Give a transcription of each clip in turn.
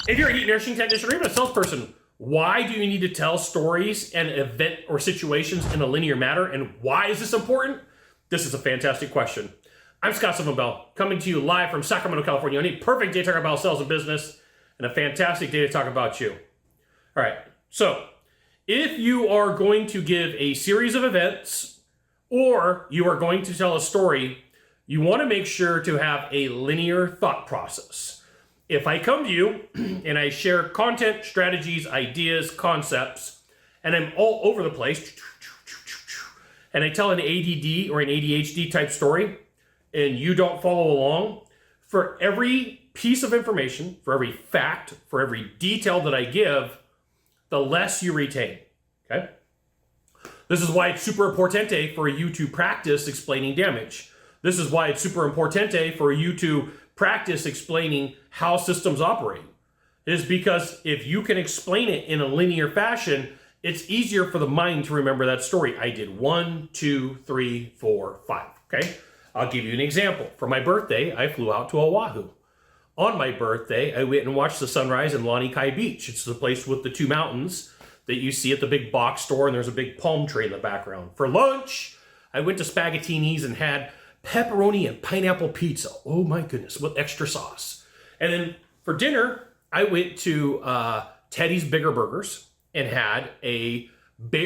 If you're a heat and air technician or even a salesperson, why do you need to tell stories and event or situations in a linear manner? And why is this important? This is a fantastic question. I'm Scott Silverbell, coming to you live from Sacramento, California. I need perfect day to talk about sales and business and a fantastic day to talk about you. All right, so if you are going to give a series of events or you are going to tell a story, you want to make sure to have a linear thought process. If I come to you and I share content, strategies, ideas, concepts, and I'm all over the place, and I tell an ADD or an ADHD type story, and you don't follow along, for every piece of information, for every fact, for every detail that I give, the less you retain, okay? This is why it's super importante for you to practice explaining damage. This is why it's super importante for you to practice explaining how systems operate. It is because if you can explain it in a linear fashion, it's easier for the mind to remember that story. I did 1, 2, 3, 4, 5, okay? I'll give you an example. For my birthday, I flew out to Oahu. On my birthday, I went and watched the sunrise in Lanikai Beach. It's the place with the two mountains that you see at the big box store, and there's a big palm tree in the background. For lunch, I went to Spaghettini's and had pepperoni and pineapple pizza. Oh my goodness, with extra sauce. And then for dinner, I went to Teddy's Bigger Burgers and had a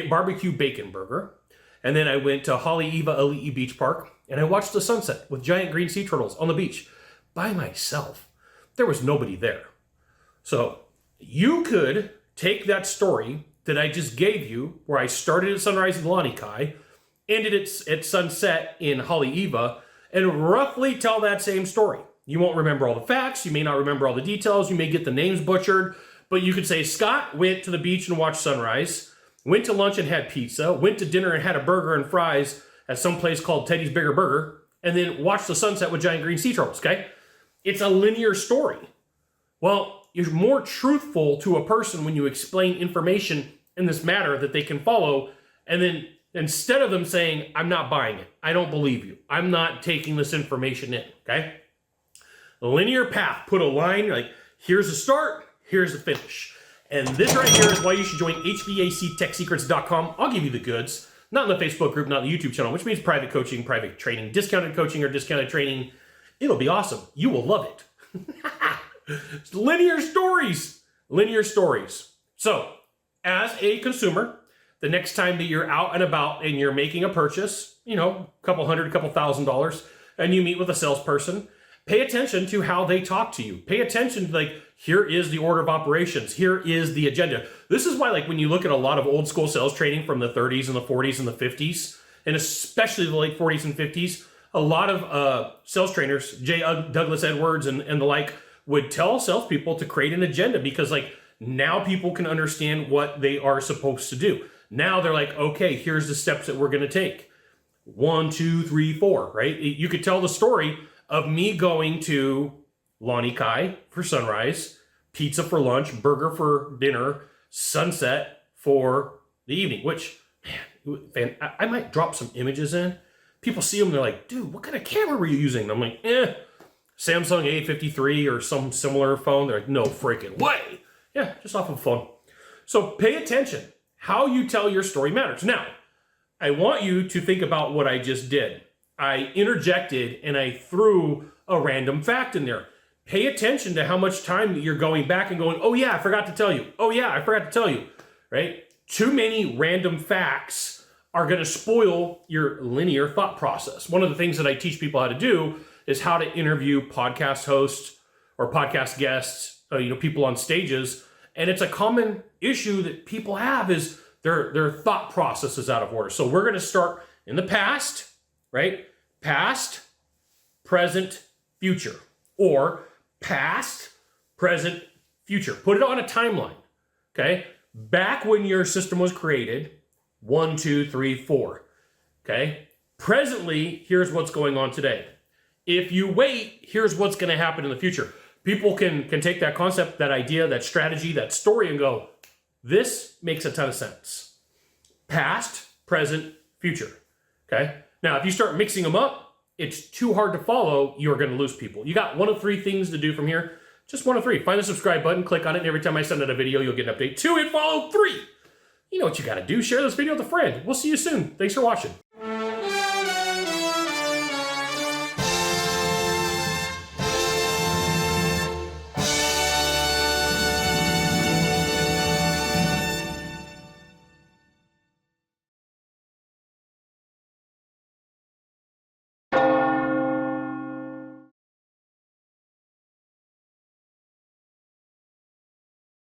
barbecue bacon burger. And then I went to Haleiwa Ali'i Beach Park and I watched the sunset with giant green sea turtles on the beach by myself. There was nobody there. So you could take that story that I just gave you, where I started at sunrise in Lanikai, ended at sunset in Haleiwa, and roughly tell that same story. You won't remember all the facts, you may not remember all the details, you may get the names butchered, but you could say Scott went to the beach and watched sunrise, went to lunch and had pizza, went to dinner and had a burger and fries at some place called Teddy's Bigger Burger, and then watched the sunset with giant green sea turtles, okay? It's a linear story. Well, you're more truthful to a person when you explain information in this manner that they can follow, and then instead of them saying, I'm not buying it, I don't believe you, I'm not taking this information in, okay? A linear path, put a line, like, here's the start, here's the finish. And this right here is why you should join HVACTechSecrets.com. I'll give you the goods. Not in the Facebook group, not in the YouTube channel, which means private coaching, private training, discounted coaching, or discounted training. It'll be awesome. You will love it. Linear stories. Linear stories. So, as a consumer, the next time that you're out and about and you're making a purchase, you know, a couple hundred, a couple $1,000s, and you meet with a salesperson, pay attention to how they talk to you. Pay attention to, like, here is the order of operations. Here is the agenda. This is why, like, when you look at a lot of old school sales training from the 30s and the 40s and the 50s, and especially the late 40s and 50s, a lot of sales trainers, Douglas Edwards and the like, would tell salespeople to create an agenda because, like, now people can understand what they are supposed to do. Now they're like, okay, here's the steps that we're going to take. 1, 2, 3, 4, right? You could tell the story of me going to Lanikai for sunrise, pizza for lunch, burger for dinner, sunset for the evening, which, man, I might drop some images in. People see them, they're like, dude, what kind of camera were you using? And I'm like, Samsung A53 or some similar phone. They're like, no freaking way. Yeah, just off of a phone. So pay attention. How you tell your story matters. Now, I want you to think about what I just did. I interjected and I threw a random fact in there. Pay attention to how much time you're going back and going, oh yeah, I forgot to tell you. Oh yeah, I forgot to tell you, right? Too many random facts are going to spoil your linear thought process. One of the things that I teach people how to do is how to interview podcast hosts or podcast guests, people on stages. And it's a common issue that people have is their thought process is out of order. So we're going to start in the past, right? Past, present, future. Or past, present, future. Put it on a timeline, okay? Back when your system was created, 1, 2, 3, 4, okay? Presently, here's what's going on today. If you wait, here's what's going to happen in the future. People can take that concept, that idea, that strategy, that story and go, this makes a ton of sense. Past, present, future, okay? Now, if you start mixing them up, it's too hard to follow. You're going to lose people. You got one of three things to do from here. Just 1 of 3. Find the subscribe button, click on it, and every time I send out a video, you'll get an update. 2, and follow. 3. You know what you got to do. Share this video with a friend. We'll see you soon. Thanks for watching.